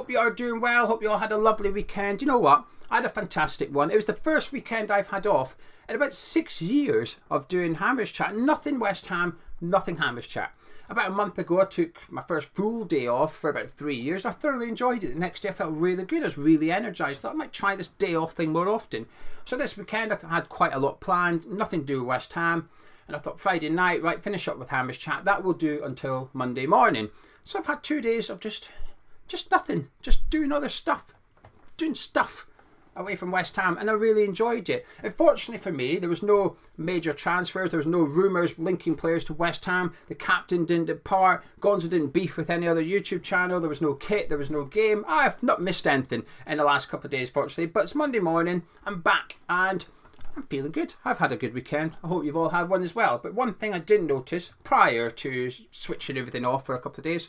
hope you are doing well. Hope you all had a lovely weekend. You know what? I had a fantastic one. It was the first weekend I've had off in about 6 years of doing Hammers Chat. Nothing West Ham, nothing Hammers Chat. About a month ago, I took my first full day off for about 3 years. I thoroughly enjoyed it. The next day I felt really good. I was really energised. Thought I might try this day off thing more often. So this weekend I had quite a lot planned. Nothing to do with West Ham. And I thought Friday night, right, finish up with Hammers Chat. That will do until Monday morning. So I've had 2 days of just nothing. Just doing other stuff. Doing stuff away from West Ham, and I really enjoyed it. Unfortunately for me, there was no major transfers. There was no rumours linking players to West Ham. The captain didn't depart. Gonzo didn't beef with any other YouTube channel. There was no kit. There was no game. I've not missed anything in the last couple of days, fortunately. But it's Monday morning. I'm back and I'm feeling good. I've had a good weekend. I hope you've all had one as well. But one thing I didn't notice prior to switching everything off for a couple of days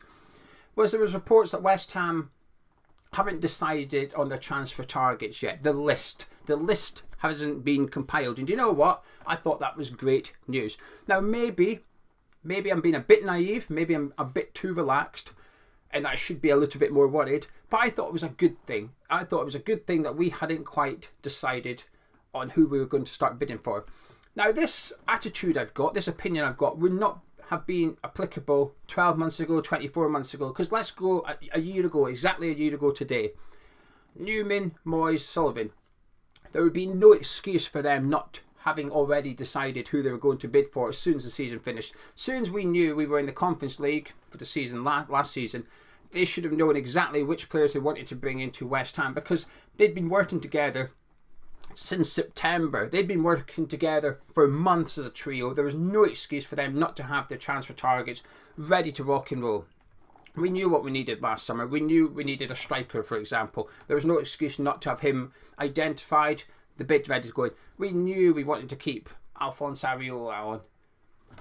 was there was reports that West Ham haven't decided on their transfer targets yet. The list hasn't been compiled. And do you know what? I thought that was great news. Now maybe I'm being a bit naive. Maybe I'm a bit too relaxed and I should be a little bit more worried. But I thought it was a good thing. I thought it was a good thing that we hadn't quite decided on who we were going to start bidding for. Now this attitude I've got, this opinion I've got, would not have been applicable 12 months ago, 24 months ago. Because let's go a year ago, exactly a year ago today. Newman, Moyes, Sullivan. There would be no excuse for them not having already decided who they were going to bid for as soon as the season finished. As soon as we knew we were in the Conference League for the season last season, they should have known exactly which players they wanted to bring into West Ham, because they'd been working together since September. They'd been working together for months as a trio. There was no excuse for them not to have their transfer targets ready to rock and roll. We knew what we needed last summer. We knew we needed a striker, for example. There was no excuse not to have him identified, the bid ready to go in. We knew we wanted to keep Alphonse Areola on.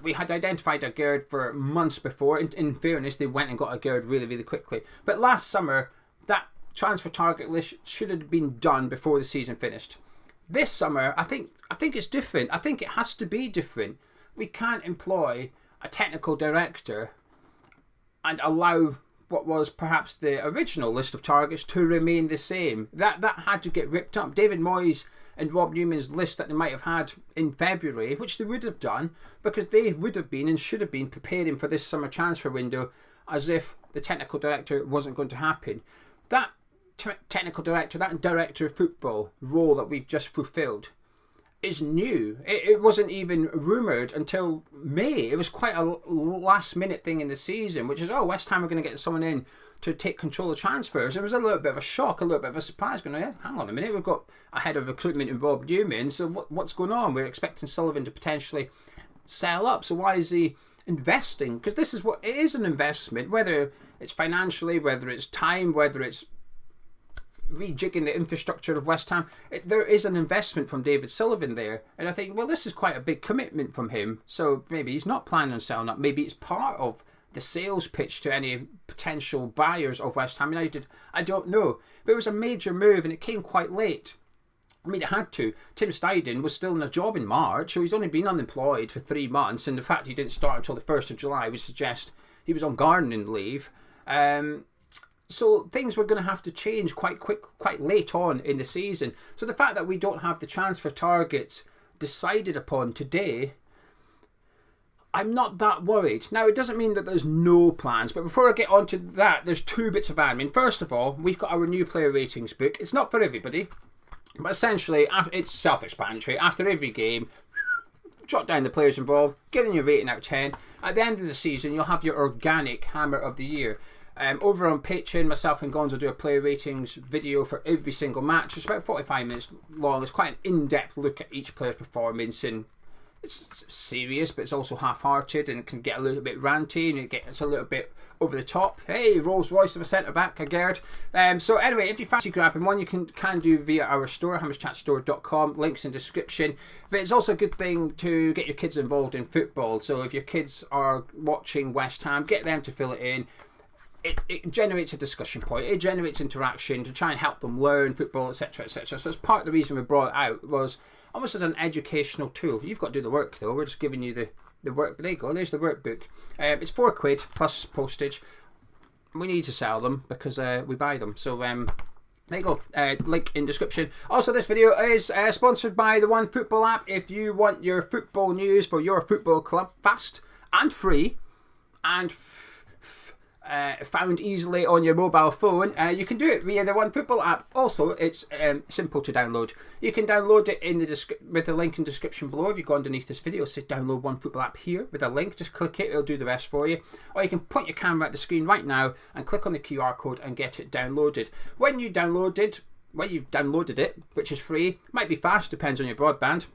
We had identified a Gerd for months before. In fairness, they went and got a Gerd really, really quickly. But last summer, that transfer target list should have been done before the season finished. This summer, I think it's different. I think it has to be different. We can't employ a technical director and allow what was perhaps the original list of targets to remain the same. That had to get ripped up. David Moyes and Rob Newman's list that they might have had in February, which they would have done, because they would have been and should have been preparing for this summer transfer window as if the technical director wasn't going to happen. That technical director, that director of football role that we've just fulfilled is new. It wasn't even rumoured until May. It was quite a last minute thing in the season, which is, West Ham are going to get someone in to take control of transfers. It was a little bit of a shock, a little bit of a surprise, going, hang on a minute, we've got a head of recruitment in Rob Newman, so what's going on? We're expecting Sullivan to potentially sell up, so why is he investing? Because this is what it is, an investment, whether it's financially, whether it's time, whether it's rejigging the infrastructure of West Ham. There is an investment from David Sullivan there, and I think, well, this is quite a big commitment from him, so maybe he's not planning on selling up. Maybe it's part of the sales pitch to any potential buyers of West Ham United. I don't know, but it was a major move and it came quite late. I mean, it had to. Tim Steidten was still in a job in March, so he's only been unemployed for 3 months, and the fact he didn't start until the 1st of July would suggest he was on gardening leave. So things were going to have to change quite late on in the season. So the fact that we don't have the transfer targets decided upon today, I'm not that worried. Now, it doesn't mean that there's no plans, but before I get on to that, there's 2 bits of admin. First of all, we've got our new player ratings book. It's not for everybody, but essentially it's self-explanatory. After every game, jot down the players involved, give them your rating out of 10. At the end of the season, you'll have your organic Hammer of the Year. Over on Patreon, myself and Gonzo do a player ratings video for every single match. It's about 45 minutes long. It's quite an in-depth look at each player's performance, and it's serious, but it's also half-hearted, and it can get a little bit ranty, and it gets a little bit over the top. Hey, Rolls Royce of a centre-back, a Gerd. So anyway, if you fancy grabbing one, you can do via our store, hammerschatstore.com, links in description. But it's also a good thing to get your kids involved in football. So if your kids are watching West Ham, get them to fill it in. It generates a discussion point, it generates interaction to try and help them learn football, etc, etc. So it's part of the reason we brought it out, was almost as an educational tool. You've got to do the work though, we're just giving you the work. There you go, there's the workbook. It's £4 plus postage. we need to sell them because we buy them. So there you go, link in description. Also, this video is sponsored by the OneFootball app. If you want your football news for your football club fast and free and found easily on your mobile phone, you can do it via the OneFootball app. Also, it's simple to download. You can download it in the with the link in the description below. If you go underneath this video, say download OneFootball app here with a link. Just click it, it'll do the rest for you. Or you can point your camera at the screen right now and click on the QR code and get it downloaded. When you've downloaded it, which is free, might be fast, depends on your broadband.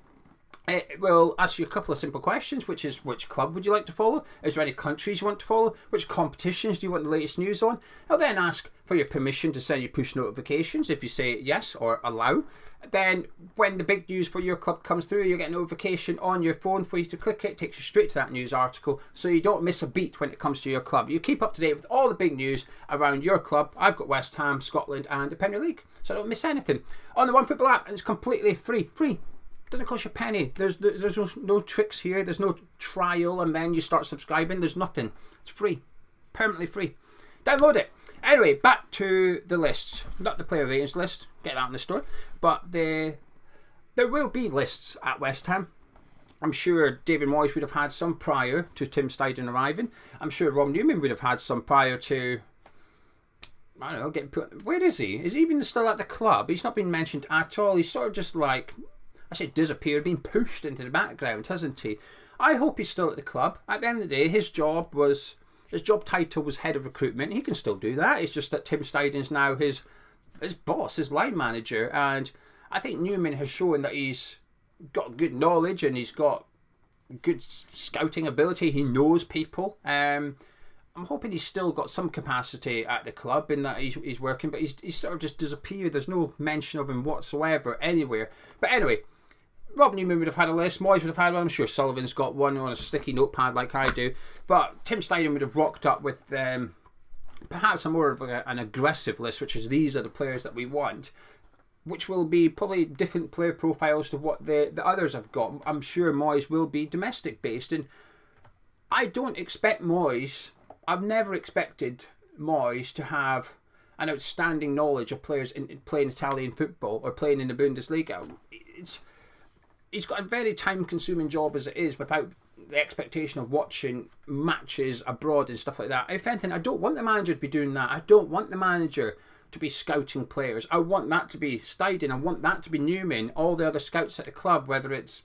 It will ask you a couple of simple questions, which is which club would you like to follow? Is there any countries you want to follow? Which competitions do you want the latest news on? It'll then ask for your permission to send you push notifications. If you say yes or allow, then when the big news for your club comes through, you get a notification on your phone for you to click it. It takes you straight to that news article, so you don't miss a beat when it comes to your club. You keep up to date with all the big news around your club. I've got West Ham, Scotland and the Premier League, so don't miss anything. On the OneFootball app, and it's completely free. Doesn't cost you a penny. There's no tricks here. There's no trial and then you start subscribing. There's nothing. It's free, permanently free. Download it. Anyway, back to the lists. Not the player ratings list. Get that in the store. But there will be lists at West Ham. I'm sure David Moyes would have had some prior to Tim Steidten arriving. I'm sure Rob Newman would have had some prior to, I don't know, getting put. Where is he? Is he even still at the club? He's not been mentioned at all. He's sort of just like, I say disappeared, been pushed into the background, hasn't he? I hope he's still at the club. At the end of the day, his job title was head of recruitment. He can still do that. It's just that Tim Steiden's now his boss, his line manager. And I think Newman has shown that he's got good knowledge and he's got good scouting ability. He knows people. I'm hoping he's still got some capacity at the club in that he's working, but he's sort of just disappeared. There's no mention of him whatsoever anywhere. But anyway, Rob Newman would have had a list, Moyes would have had one, I'm sure Sullivan's got one on a sticky notepad like I do, but Tim Steidten would have rocked up with perhaps a more of an aggressive list, which is these are the players that we want, which will be probably different player profiles to what the others have got. I'm sure Moyes will be domestic based, and I don't expect Moyes, I've never expected Moyes to have an outstanding knowledge of players in playing Italian football or playing in the Bundesliga. He's got a very time-consuming job as it is without the expectation of watching matches abroad and stuff like that. If anything, I don't want the manager to be doing that. I don't want the manager to be scouting players. I want that to be Steidten. I want that to be Newman. All the other scouts at the club, whether it's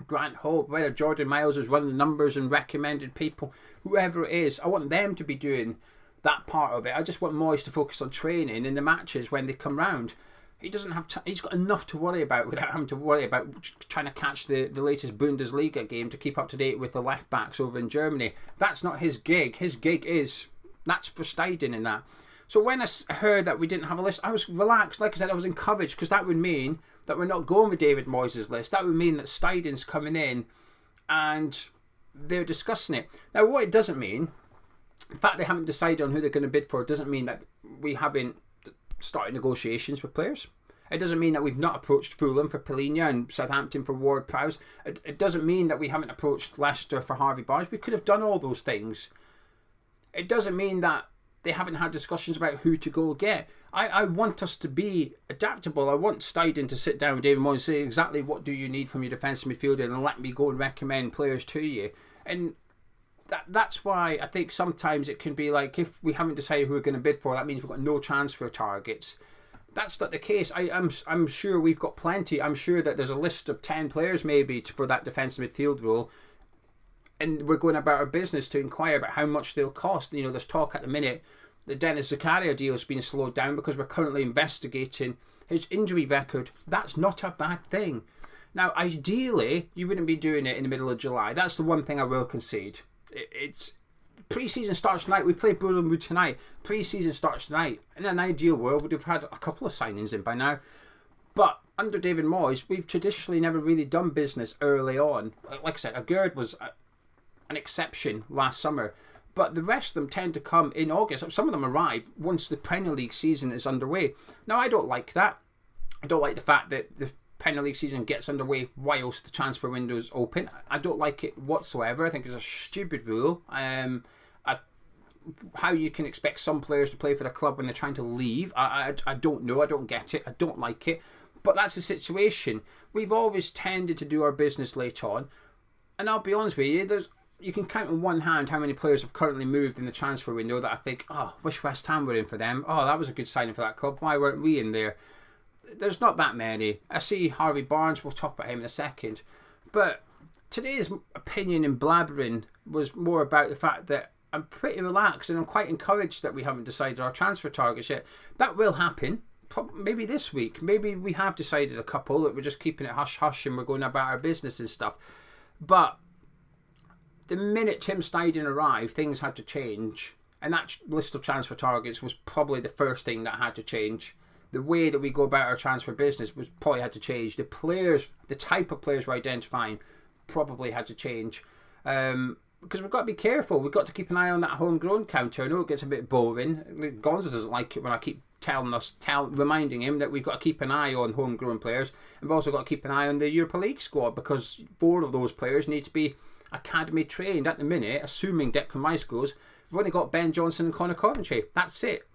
Grant Holt, whether Jordan Miles is running the numbers and recommended people, whoever it is, I want them to be doing that part of it. I just want Moyes to focus on training in the matches when they come round. He doesn't have he's got enough to worry about without having to worry about trying to catch the latest Bundesliga game to keep up to date with the left backs over in Germany. That's not his gig. His gig is, that's for Steidten in that. So when I heard that we didn't have a list, I was relaxed. Like I said, I was encouraged because that would mean that we're not going with David Moyes' list. That would mean that Steiden's coming in and they're discussing it. Now, what it doesn't mean, the fact they haven't decided on who they're going to bid for, doesn't mean that we haven't started negotiations with players. It doesn't mean that we've not approached Fulham for Polina and Southampton for Ward-Prowse. It doesn't mean that we haven't approached Leicester for Harvey Barnes. We could have done all those things. It doesn't mean that they haven't had discussions about who to go get. I want us to be adaptable. I want Steidten to sit down with David Moyes and say exactly what do you need from your defensive midfielder and let me go and recommend players to you. And that's why I think sometimes it can be like, if we haven't decided who we're going to bid for, that means we've got no transfer targets. That's not the case. I'm sure we've got plenty. I'm sure that there's a list of 10 players maybe for that defensive midfield role, and we're going about our business to inquire about how much they'll cost. You know, there's talk at the minute the Dennis Zakaria deal has been slowed down because we're currently investigating his injury record. That's not a bad thing. Now, ideally, you wouldn't be doing it in the middle of July. That's the one thing I will concede. It's pre-season starts tonight. We play Bournemouth tonight. Pre-season starts tonight. In an ideal world, we'd have had a couple of signings in by now. But under David Moyes, we've traditionally never really done business early on. Like I said, Agard was an exception last summer. But the rest of them tend to come in August. Some of them arrive once the Premier League season is underway. Now, I don't like that. I don't like the fact that the Premier League season gets underway whilst the transfer window is open. I don't like it whatsoever. I think it's a stupid rule. how you can expect some players to play for the club when they're trying to leave. I don't know. I don't get it. I don't like it. But that's the situation. We've always tended to do our business late on. And I'll be honest with you, you can count on one hand how many players have currently moved in the transfer window that I think, oh, wish West Ham were in for them. Oh, that was a good signing for that club. Why weren't we in there? There's not that many. I see Harvey Barnes. We'll talk about him in a second. But today's opinion and blabbering was more about the fact that I'm pretty relaxed and I'm quite encouraged that we haven't decided our transfer targets yet. That will happen. Maybe this week. Maybe we have decided a couple that we're just keeping it hush-hush and we're going about our business and stuff. But the minute Tim Steidten arrived, things had to change. And that list of transfer targets was probably the first thing that had to change. The way that we go about our transfer business was probably had to change. The players, the type of players we're identifying probably had to change. Because we've got to be careful. We've got to keep an eye on that homegrown counter. I know it gets a bit boring. Gonzo doesn't like it when I keep reminding him that we've got to keep an eye on homegrown players. And we've also got to keep an eye on the Europa League squad, because 4 of those players need to be academy trained. At the minute, assuming Declan Rice goes, we've only got Ben Johnson and Connor Coventry. That's it.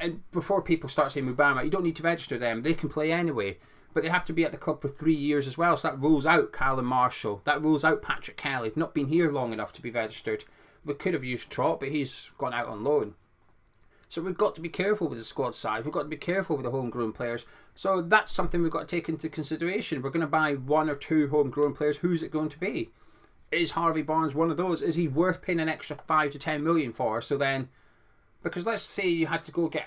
And before people start saying Mubama, you don't need to register them. They can play anyway. But they have to be at the club for 3 years as well. So that rules out Callum Marshall. That rules out Patrick Kelly. They've not been here long enough to be registered. We could have used Trott, but he's gone out on loan. So we've got to be careful with the squad size. We've got to be careful with the homegrown players. So that's something we've got to take into consideration. We're going to buy 1 or 2 homegrown players. Who's it going to be? Is Harvey Barnes one of those? Is he worth paying an extra 5 to 10 million for? So then, because let's say you had to go get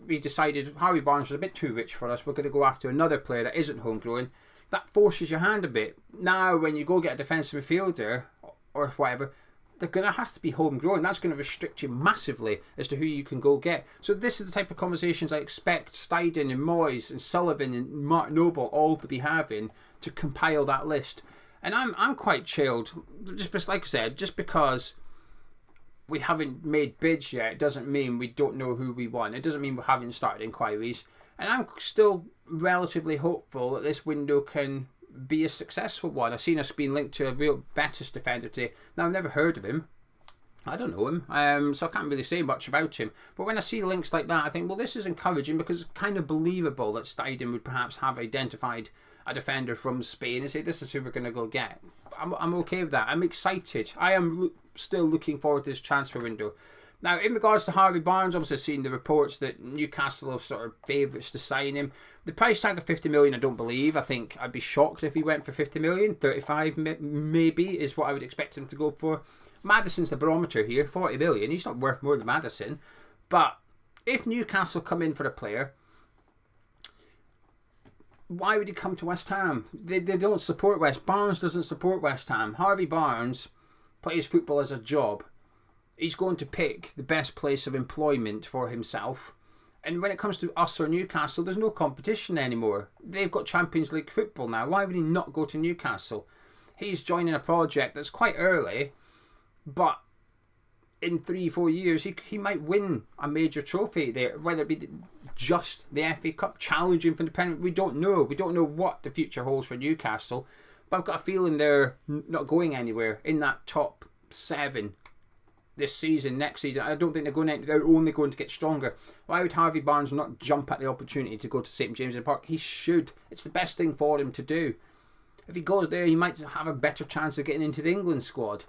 we decided Harvey Barnes was a bit too rich for us. We're going to go after another player that isn't homegrown. That forces your hand a bit. Now, when you go get a defensive midfielder or whatever, they're going to have to be homegrown. That's going to restrict you massively as to who you can go get. So this is the type of conversations I expect Steidten and Moyes and Sullivan and Mark Noble all to be having to compile that list. And I'm quite chilled. Just like I said, just because we haven't made bids yet doesn't mean we don't know who we want. It doesn't mean we haven't started inquiries. And I'm still relatively hopeful that this window can be a successful one. I've seen us being linked to a real Betis defender today. Now, I've never heard of him. I don't know him, so I can't really say much about him. But when I see links like that, I think, well, this is encouraging, because it's kind of believable that Steidten would perhaps have identified a defender from Spain and say, this is who we're going to go get. I'm okay with that. I'm excited. I am still looking forward to this transfer window. Now, in regards to Harvey Barnes, obviously I've seen the reports that Newcastle are sort of favourites to sign him. The price tag of 50 million, I don't believe. I think I'd be shocked if he went for 50 million. 35 maybe is what I would expect him to go for. Maddison's the barometer here, 40 million. He's not worth more than Maddison. But if Newcastle come in for a player, why would he come to West Ham? They don't support Barnes doesn't support West Ham. Harvey Barnes plays football as a job. He's going to pick the best place of employment for himself. And when it comes to us or Newcastle, there's no competition anymore. They've got Champions League football now. Why would he not go to Newcastle? He's joining a project that's quite early, but in 3-4 years, he might win a major trophy there, whether it be just the FA Cup, challenging for the pennant. We don't know. We don't know what the future holds for Newcastle, but I've got a feeling they're not going anywhere in that top 7 this season, next season. I don't think they're only going to get stronger. Why would Harvey Barnes not jump at the opportunity to go to St James's Park? He should. It's the best thing for him to do. If he goes there, he might have a better chance of getting into the England squad.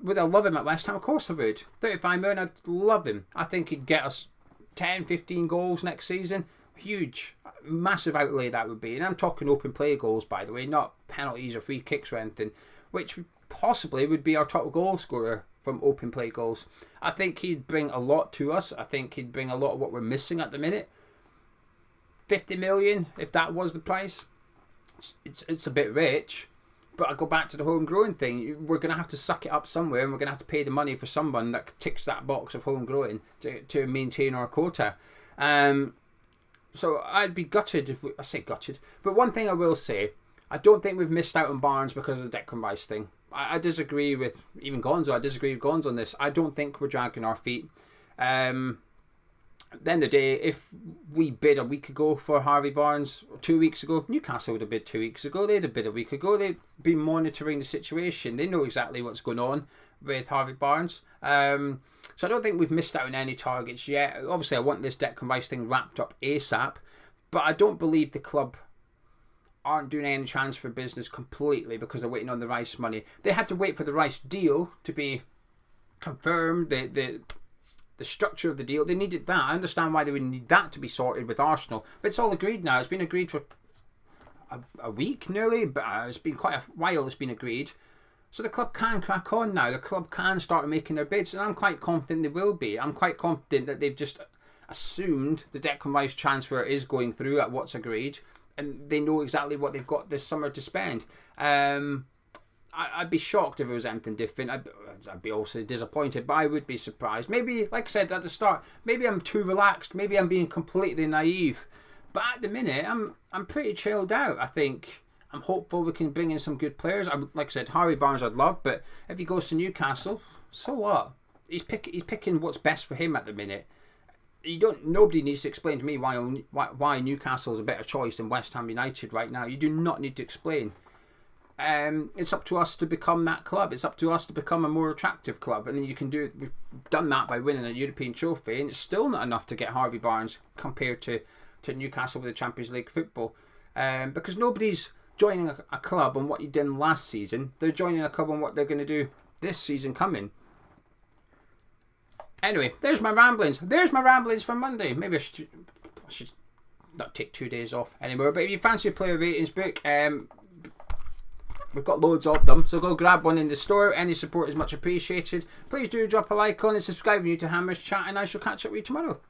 Would I love him at West Ham? Of course I would. 35 million, I'd love him. I think he'd get us 10, 15 goals next season. Huge, massive outlay that would be. And I'm talking open play goals, by the way, not penalties or free kicks or anything, which possibly would be our top goal scorer from open play goals. I think he'd bring a lot to us. I think he'd bring a lot of what we're missing at the minute. 50 million, if that was the price, it's a bit rich. But I go back to the homegrown thing. We're going to have to suck it up somewhere, and we're going to have to pay the money for someone that ticks that box of homegrown to maintain our quota. So I'd be gutted if I say gutted. But one thing I will say, I don't think we've missed out on Barnes because of the Declan Rice thing. I disagree with even Gonzo. I disagree with Gonzo on this. I don't think we're dragging our feet. At the end of the day, if we bid a week ago for Harvey Barnes, 2 weeks ago, Newcastle would have bid 2 weeks ago, they'd have bid a week ago, they've been monitoring the situation, they know exactly what's going on with Harvey Barnes. So I don't think we've missed out on any targets yet. Obviously, I want this Declan Rice thing wrapped up ASAP, but I don't believe the club aren't doing any transfer business completely because they're waiting on the Rice money. They had to wait for the Rice deal to be confirmed, the structure of the deal. They needed that. I understand why they would need that to be sorted with Arsenal, but it's all agreed now. It's been agreed for a week nearly, but it's been quite a while it's been agreed. So the club can crack on now. The club can start making their bids, and I'm quite confident they will be. I'm quite confident that they've just assumed the Declan Rice transfer is going through at what's agreed, and they know exactly what they've got this summer to spend. I'd be shocked if it was anything different. I'd be also disappointed, but I would be surprised. Maybe, like I said at the start, maybe I'm too relaxed. Maybe I'm being completely naive. But at the minute, I'm pretty chilled out. I think I'm hopeful we can bring in some good players. Like I said, Harvey Barnes I'd love, but if he goes to Newcastle, so what? He's picking what's best for him at the minute. Nobody needs to explain to me why Newcastle is a better choice than West Ham United right now. You do not need to explain. It's up to us to become that club. It's up to us to become a more attractive club, and then you can do it. We've done that by winning a European trophy, and it's still not enough to get Harvey Barnes compared to Newcastle with the Champions League football, because nobody's joining a club on what you did last season. They're joining a club on what they're going to do this season coming. Anyway, there's my ramblings. There's my ramblings for Monday. Maybe I should not take 2 days off anymore. But if you fancy a player ratings book, we've got loads of them, so go grab one in the store. Any support is much appreciated. Please do drop a like on and subscribe if you're new to Hammers Chat, and I shall catch up with you tomorrow.